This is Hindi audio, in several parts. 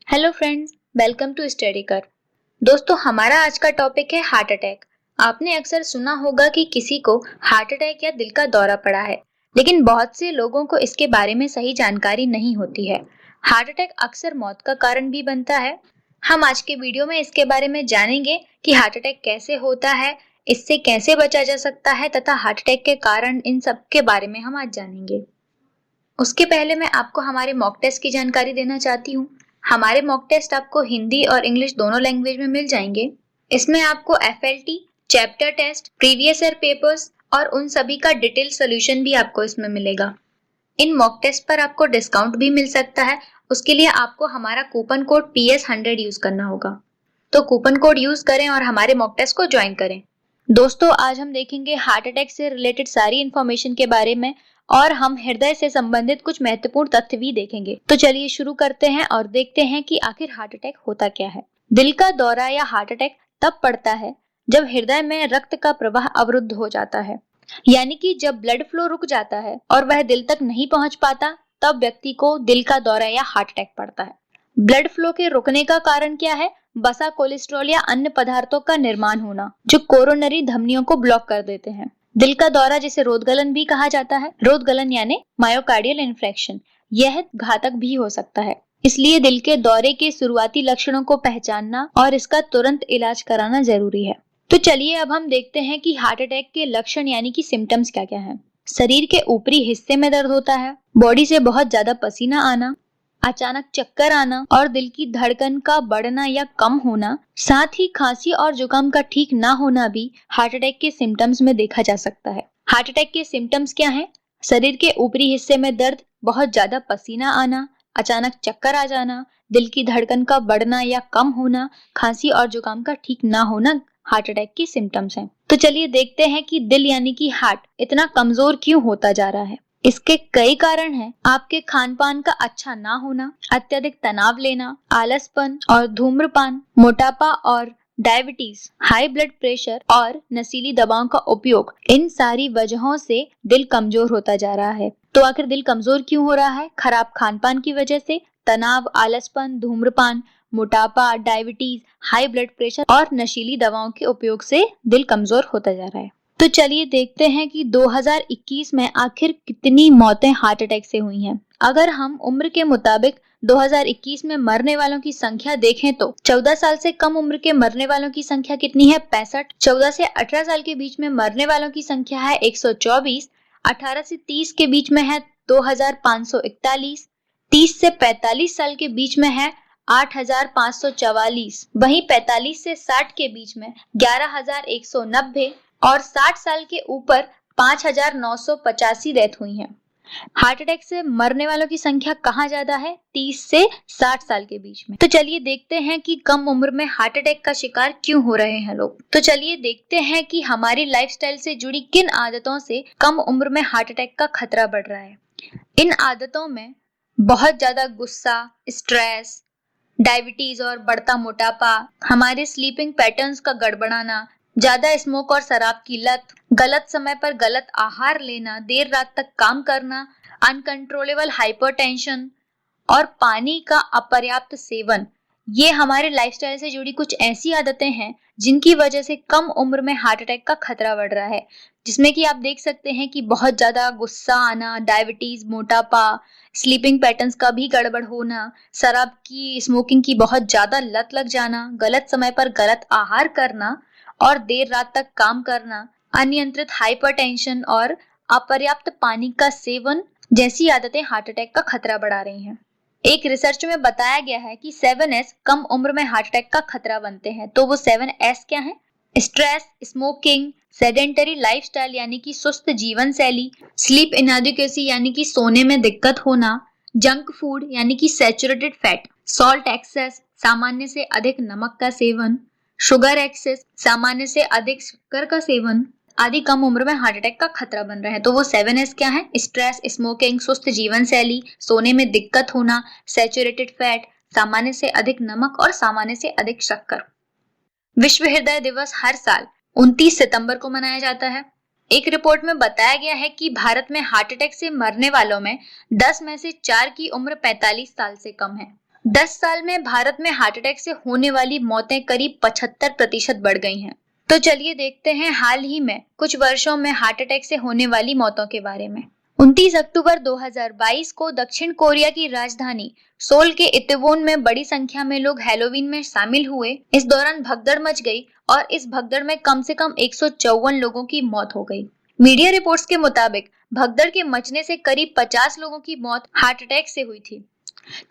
Hello friends, welcome to study कर। दोस्तों, हमारा आज का टॉपिक है हार्ट अटैक। आपने अक्सर सुना होगा कि किसी को हार्ट अटैक या दिल का दौरा पड़ा है, लेकिन बहुत से लोगों को इसके बारे में सही जानकारी नहीं होती है। हार्ट अटैक अक्सर मौत का कारण भी बनता है। हम आज के वीडियो में इसके बारे में जानेंगे कि हार्ट अटैक कैसे होता है, इससे कैसे बचा जा सकता है तथा हार्ट अटैक के कारण, इन सब के बारे में हम आज जानेंगे। उसके पहले मैं आपको हमारे मॉक टेस्ट की जानकारी देना चाहती हूँ। हमारे मॉक टेस्ट आपको हिंदी और इंग्लिश दोनों लैंग्वेज में मिल जाएंगे। इसमें आपको FLT, chapter test, previous year papers और उन सभी का डिटेल सोल्यूशन भी आपको इसमें मिलेगा। इन मॉक टेस्ट पर आपको डिस्काउंट भी मिल सकता है। उसके लिए आपको हमारा कूपन कोड PS100 यूज करना होगा। तो कूपन कोड यूज करें और हमारे मॉक टेस्ट को ज्वाइन करें। दोस्तों, आज हम देखेंगे हार्ट अटैक से रिलेटेड सारी इंफॉर्मेशन के बारे में और हम हृदय से संबंधित कुछ महत्वपूर्ण तथ्य भी देखेंगे। तो चलिए शुरू करते हैं और देखते हैं कि आखिर हार्ट अटैक होता क्या है। दिल का दौरा या हार्ट अटैक तब पड़ता है जब हृदय में रक्त का प्रवाह अवरुद्ध हो जाता है, यानी कि जब ब्लड फ्लो रुक जाता है और वह दिल तक नहीं पहुंच पाता, तब व्यक्ति को दिल का दौरा या हार्ट अटैक पड़ता है। ब्लड फ्लो के रुकने का कारण क्या है? वसा, कोलेस्ट्रॉल या अन्य पदार्थों का निर्माण होना, जो कोरोनरी धमनियों को ब्लॉक कर देते हैं। दिल का दौरा, जिसे रोधगलन भी कहा जाता है, रोधगलन यानी मायोकार्डियल इन्फ्रेक्शन, यह घातक भी हो सकता है। इसलिए दिल के दौरे के शुरुआती लक्षणों को पहचानना और इसका तुरंत इलाज कराना जरूरी है। तो चलिए अब हम देखते हैं कि हार्ट अटैक के लक्षण यानी कि सिम्टम्स क्या क्या हैं। शरीर के ऊपरी हिस्से में दर्द होता है, बॉडी से बहुत ज्यादा पसीना आना, अचानक चक्कर आना और दिल की धड़कन का बढ़ना या कम होना, साथ ही खांसी और जुकाम का ठीक ना होना भी हार्ट अटैक के सिम्टम्स में देखा जा सकता है। हार्ट अटैक के सिम्टम्स क्या हैं? शरीर के ऊपरी हिस्से में दर्द, बहुत ज्यादा पसीना आना, अचानक चक्कर आ जाना, दिल की धड़कन का बढ़ना या कम होना, खांसी और जुकाम का ठीक ना होना हार्ट अटैक की सिम्टम्स हैं। तो चलिए देखते हैं कि दिल यानी कि हार्ट इतना कमजोर क्यों होता जा रहा है। इसके कई कारण हैं। आपके खान पान का अच्छा ना होना, अत्यधिक तनाव लेना, आलसपन और धूम्रपान, मोटापा और डायबिटीज, हाई ब्लड प्रेशर और नशीली दवाओं का उपयोग, इन सारी वजहों से दिल कमजोर होता जा रहा है। तो आखिर दिल कमजोर क्यों हो रहा है? खराब खान पान की वजह से, तनाव, आलसपन, धूम्रपान, मोटापा, डायबिटीज, हाई ब्लड प्रेशर और नशीली दवाओं के उपयोग से दिल कमजोर होता जा रहा है। तो चलिए देखते हैं कि 2021 में आखिर कितनी मौतें हार्ट अटैक से हुई हैं। अगर हम उम्र के मुताबिक 2021 में मरने वालों की संख्या देखें तो 14 साल से कम उम्र के मरने वालों की संख्या कितनी है? 65। 14 से 18 साल के बीच में मरने वालों की संख्या है 124। 18 से 30 के बीच में है 2541। 30 से 45 साल के बीच में है 8544। वहीं 45 से 60 के बीच में 11190 और 60 साल के ऊपर 5985 डेथ हुई हैं। हार्ट अटैक से मरने वालों की संख्या कहाँ ज्यादा है? 30 से 60 साल के बीच में। तो चलिए देखते हैं कि कम उम्र में हार्ट अटैक का शिकार क्यों हो रहे हैं लोग। तो चलिए देखते हैं कि हमारी लाइफस्टाइल से जुड़ी किन आदतों से कम उम्र में हार्ट अटैक का खतरा बढ़ रहा है। इन आदतों में बहुत ज्यादा गुस्सा, स्ट्रेस, डायबिटीज और बढ़ता मोटापा, हमारे स्लीपिंग पैटर्न्स का गड़बड़ाना, ज्यादा स्मोक और शराब की लत, गलत समय पर गलत आहार लेना, देर रात तक काम करना, अनकंट्रोलेबल हाइपरटेंशन और पानी का अपर्याप्त सेवन, ये हमारे लाइफस्टाइल से जुड़ी कुछ ऐसी आदतें हैं जिनकी वजह से कम उम्र में हार्ट अटैक का खतरा बढ़ रहा है। जिसमें कि आप देख सकते हैं कि बहुत ज्यादा गुस्सा आना, डायबिटीज, मोटापा, स्लीपिंग पैटर्न्स का भी गड़बड़ होना, शराब की, स्मोकिंग की बहुत ज्यादा लत लग जाना, गलत समय पर गलत आहार करना और देर रात तक काम करना, अनियंत्रित हाइपरटेंशन और अपर्याप्त पानी का सेवन जैसी आदतें हार्ट अटैक का खतरा बढ़ा रही हैं। एक रिसर्च में बताया गया है कि 7S कम उम्र में हार्ट अटैक का खतरा बनते हैं। तो वो 7S क्या है? स्ट्रेस, स्मोकिंग, सेडेंटरी लाइफस्टाइल यानी कि सुस्त जीवन शैली, स्लीप इनएडिक्वेसी यानी कि सोने में दिक्कत होना, जंक फूड यानी कि सैचुरेटेड फैट, सॉल्ट एक्सेस, सामान्य से अधिक नमक का सेवन, शुगर एक्सेस, सामान्य से अधिक शक्कर का सेवन आदि कम उम्र में हार्ट अटैक का खतरा बन रहा है। तो वो 7S क्या है? स्ट्रेस, स्मोकिंग, सुस्त जीवन शैली, सोने में दिक्कत होना, सैचुरेटेड फैट, सामान्य से अधिक नमक और सामान्य से अधिक शक्कर। विश्व हृदय दिवस हर साल 29 सितंबर को मनाया जाता है। एक रिपोर्ट में बताया गया है कि भारत में हार्ट अटैक से मरने वालों में 10 में से 4 की उम्र 45 साल से कम है। 10 साल में भारत में हार्ट अटैक से होने वाली मौतें करीब 75% बढ़ गई हैं। तो चलिए देखते हैं हाल ही में कुछ वर्षों में हार्ट अटैक से होने वाली मौतों के बारे में। 29 अक्टूबर 2022 को दक्षिण कोरिया की राजधानी सोल के इत्तेवोन में बड़ी संख्या में लोग हैलोवीन में शामिल हुए। इस दौरान भगदड़ मच गई और इस भगदड़ में कम से कम 154 लोगों की मौत हो गई। मीडिया रिपोर्ट्स के मुताबिक भगदड़ के मचने से करीब 50 लोगों की मौत हार्ट अटैक से हुई थी।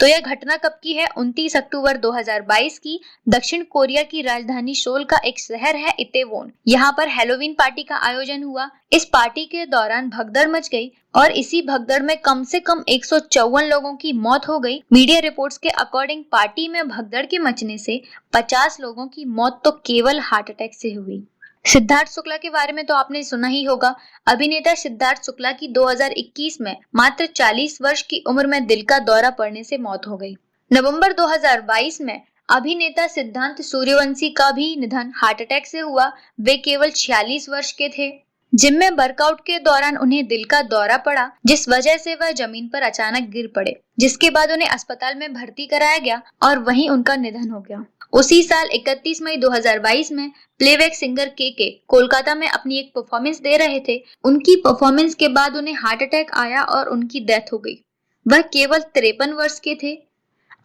तो यह घटना कब की है? 29 अक्टूबर 2022 की। दक्षिण कोरिया की राजधानी सोल का एक शहर है इत्तेवोन। यहाँ पर हैलोवीन पार्टी का आयोजन हुआ। इस पार्टी के दौरान भगदड़ मच गई और इसी भगदड़ में कम से कम 154 लोगों की मौत हो गई। मीडिया रिपोर्ट्स के अकॉर्डिंग पार्टी में भगदड़ के मचने से 50 लोगों की मौत तो केवल हार्ट अटैक से हुई। सिद्धार्थ शुक्ला के बारे में तो आपने सुना ही होगा। अभिनेता सिद्धार्थ शुक्ला की 2021 में मात्र 40 वर्ष की उम्र में दिल का दौरा पड़ने से मौत हो गई। नवंबर 2022 में अभिनेता सिद्धांत सूर्यवंशी का भी निधन हार्ट अटैक से हुआ। वे केवल 46 वर्ष के थे। जिम में वर्कआउट के दौरान उन्हें दिल का दौरा पड़ा, जिस वजह से वह जमीन पर अचानक गिर पड़े, जिसके बाद उन्हें अस्पताल में भर्ती कराया गया और वहीं उनका निधन हो गया। उसी साल 31 मई 2022 में प्लेबैक सिंगर के कोलकाता में अपनी एक परफॉर्मेंस दे रहे थे। उनकी परफॉर्मेंस के बाद उन्हें हार्ट अटैक आया और उनकी डेथ हो गई। वह केवल 53 वर्ष के थे।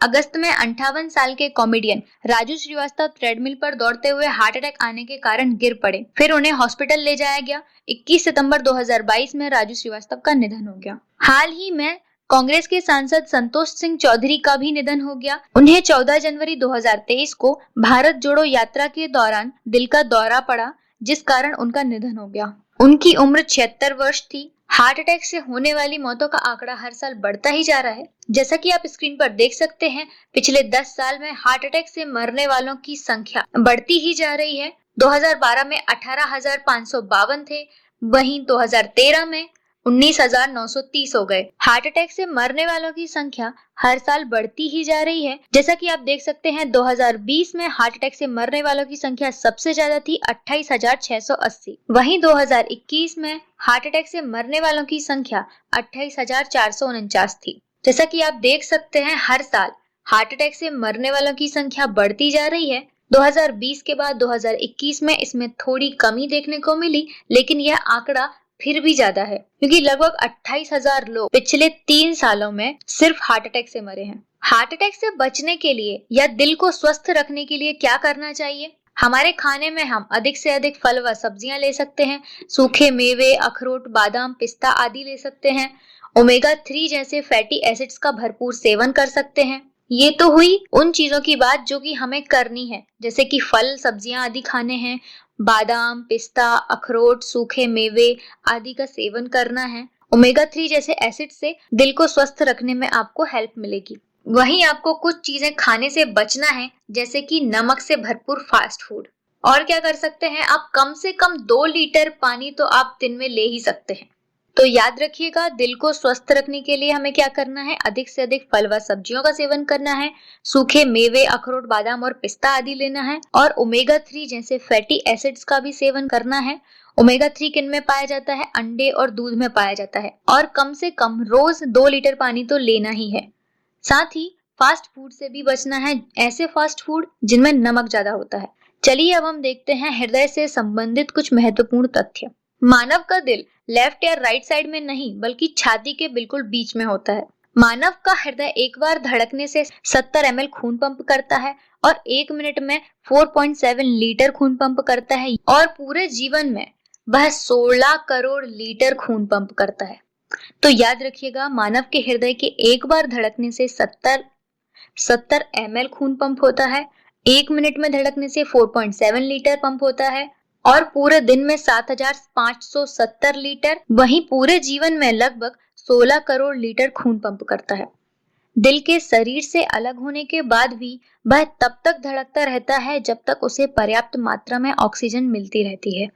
अगस्त में 58 साल के कॉमेडियन राजू श्रीवास्तव ट्रेडमिल पर दौड़ते हुए हार्ट अटैक आने के कारण गिर पड़े। फिर उन्हें हॉस्पिटल ले जाया गया। 21 सितंबर 2022 में राजू श्रीवास्तव का निधन हो गया। हाल ही में कांग्रेस के सांसद संतोष सिंह चौधरी का भी निधन हो गया। उन्हें 14 जनवरी 2023 को भारत जोड़ो यात्रा के दौरान दिल का दौरा पड़ा, जिस कारण उनका निधन हो गया। उनकी उम्र 76 वर्ष थी। हार्ट अटैक से होने वाली मौतों का आंकड़ा हर साल बढ़ता ही जा रहा है। जैसा कि आप स्क्रीन पर देख सकते हैं, पिछले 10 साल में हार्ट अटैक से मरने वालों की संख्या बढ़ती ही जा रही है। 2012 में 18,552 थे, वहीं 2013 में 19,930 हो गए। हार्ट अटैक से मरने वालों की संख्या हर साल बढ़ती ही जा रही है। जैसा कि आप देख सकते हैं, 2020 में हार्ट अटैक से मरने वालों की संख्या सबसे ज्यादा थी, 28,680। वहीं 2021 में हार्ट अटैक से मरने वालों की संख्या 28,449 थी। जैसा कि आप देख सकते हैं, हर साल हार्ट अटैक से मरने वालों की संख्या बढ़ती जा रही है। 2020 के बाद 2021 में इसमें थोड़ी कमी देखने को मिली, लेकिन यह आंकड़ा फिर भी ज्यादा है, क्योंकि लगभग 28,000 लोग पिछले 3 सालों में सिर्फ हार्ट अटैक से मरे हैं। हार्ट अटैक से बचने के लिए या दिल को स्वस्थ रखने के लिए क्या करना चाहिए? हमारे खाने में हम अधिक से अधिक फल व सब्जियां ले सकते हैं। सूखे मेवे, अखरोट, बादाम, पिस्ता आदि ले सकते हैं। ओमेगा 3 जैसे फैटी एसिड्स का भरपूर सेवन कर सकते हैं। ये तो हुई उन चीजों की बात जो कि हमें करनी है, जैसे कि फल, सब्जियां आदि खाने हैं, बादाम, पिस्ता, अखरोट, सूखे मेवे आदि का सेवन करना है। ओमेगा 3 जैसे एसिड से दिल को स्वस्थ रखने में आपको हेल्प मिलेगी। वहीं आपको कुछ चीजें खाने से बचना है, जैसे कि नमक से भरपूर फास्ट फूड। और क्या कर सकते हैं आप? कम से कम 2 लीटर पानी तो आप दिन में ले ही सकते हैं। तो याद रखिएगा, दिल को स्वस्थ रखने के लिए हमें क्या करना है? अधिक से अधिक फल व सब्जियों का सेवन करना है, सूखे मेवे, अखरोट, बादाम और पिस्ता आदि लेना है, और ओमेगा 3 जैसे फैटी एसिड्स का भी सेवन करना है। ओमेगा 3 किन में पाया जाता है? अंडे और दूध में पाया जाता है। और कम से कम रोज 2 लीटर पानी तो लेना ही है। साथ ही फास्ट फूड से भी बचना है, ऐसे फास्ट फूड जिनमें नमक ज्यादा होता है। चलिए अब हम देखते हैं हृदय से संबंधित कुछ महत्वपूर्ण तथ्य। मानव का दिल लेफ्ट या राइट साइड में नहीं, बल्कि छाती के बिल्कुल बीच में होता है। मानव का हृदय एक बार धड़कने से 70 ml खून पंप करता है और 1 मिनट में 4.7 लीटर खून पंप करता है, और पूरे जीवन में वह 16 करोड़ लीटर खून पंप करता है। तो याद रखिएगा, मानव के हृदय के एक बार धड़कने से 70 ml खून पंप होता है, 1 मिनट में धड़कने से 4.7 लीटर पंप होता है, और पूरे दिन में 7,570 लीटर। वहीं पूरे जीवन में लगभग 16 करोड़ लीटर खून पंप करता है। दिल के शरीर से अलग होने के बाद भी वह तब तक धड़कता रहता है जब तक उसे पर्याप्त मात्रा में ऑक्सीजन मिलती रहती है,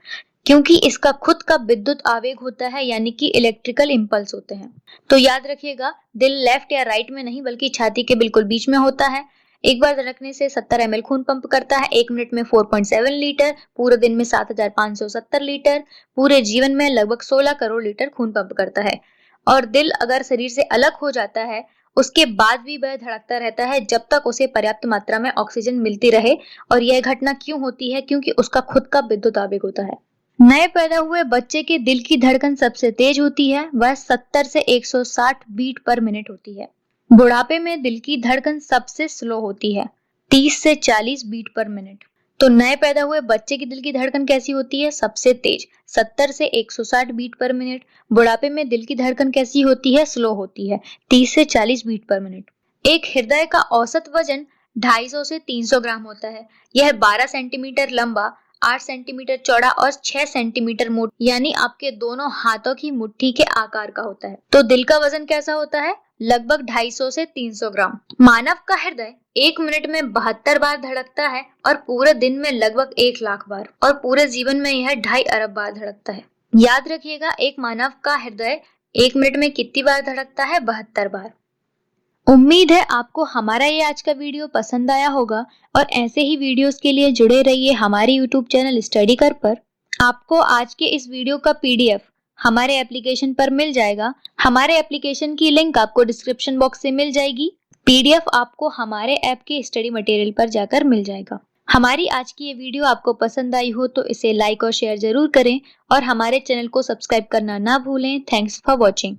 क्योंकि इसका खुद का विद्युत आवेग होता है, यानी कि इलेक्ट्रिकल इंपल्स होते हैं। तो याद रखिएगा, दिल लेफ्ट या राइट में नहीं, बल्कि छाती के बिल्कुल बीच में होता है। एक बार धड़कने से 70 ml खून पंप करता है, 1 मिनट में 4.7 लीटर, पूरे दिन में 7,570 लीटर, पूरे जीवन में लगभग 16 करोड़ लीटर खून पंप करता है। और दिल अगर शरीर से अलग हो जाता है उसके बाद भी वह धड़कता रहता है जब तक उसे पर्याप्त मात्रा में ऑक्सीजन मिलती रहे। और यह घटना क्यों होती है? क्योंकि उसका खुद का विद्युत आवेग होता है। नए पैदा हुए बच्चे के दिल की धड़कन सबसे तेज होती है, वह 70 से 160 बीट पर मिनट होती है। बुढ़ापे में दिल की धड़कन सबसे स्लो होती है, 30 से 40 बीट पर मिनट। तो नए पैदा हुए बच्चे की दिल की धड़कन कैसी होती है? सबसे तेज, 70 से 160 बीट पर मिनट। बुढ़ापे में दिल की धड़कन कैसी होती है? स्लो होती है, 30 से 40 बीट पर मिनट। एक हृदय का औसत वजन 250 से 300 ग्राम होता है। यह 12 सेंटीमीटर लंबा, 8 सेंटीमीटर चौड़ा और 6 सेंटीमीटर मोटा, यानी आपके दोनों हाथों की मुट्ठी के आकार का होता है। तो दिल का वजन कैसा होता है? लगभग 250 से 300 ग्राम। मानव का हृदय 1 मिनट में 72 बार धड़कता है और पूरे दिन में लगभग 1 लाख बार, और पूरे जीवन में यह 2.5 अरब बार धड़कता है। याद रखिएगा, एक मानव का हृदय 1 मिनट में कितनी बार धड़कता है? 72 बार। उम्मीद है आपको हमारा ये आज का वीडियो पसंद आया होगा, और ऐसे ही वीडियोस के लिए जुड़े रहिए हमारे यूट्यूब चैनल स्टडी कर पर। आपको आज के इस वीडियो का PDF हमारे एप्लीकेशन पर मिल जाएगा। हमारे एप्लीकेशन की लिंक आपको डिस्क्रिप्शन बॉक्स से मिल जाएगी। PDF आपको हमारे ऐप के स्टडी मटेरियल पर जाकर मिल जाएगा। हमारी आज की ये वीडियो आपको पसंद आई हो तो इसे लाइक और शेयर जरूर करें, और हमारे चैनल को सब्सक्राइब करना ना भूलें। Thanks for watching.